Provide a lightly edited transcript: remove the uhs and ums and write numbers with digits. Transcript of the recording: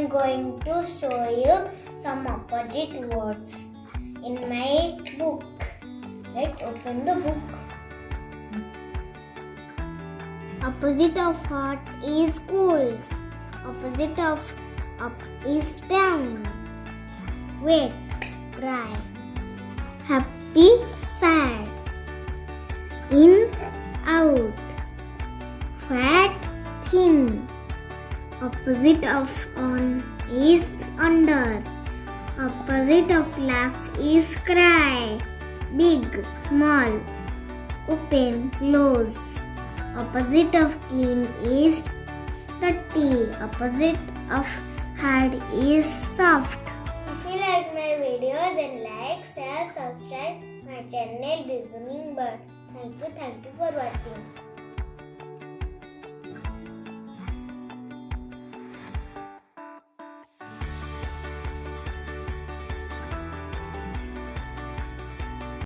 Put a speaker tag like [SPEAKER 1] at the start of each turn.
[SPEAKER 1] going to show you some opposite words in my book. Let's open the book. Opposite of hot is cool. Opposite of up is down. Wet, dry. Happy, sad. In, out. Fat, thin. Opposite of on is under. Opposite of laugh is cry. Big, small. Open, close. Opposite of clean is dirty. Opposite of hard is soft. If you like my video, then like, share, subscribe my channel Listening Bird. Thank you for watching.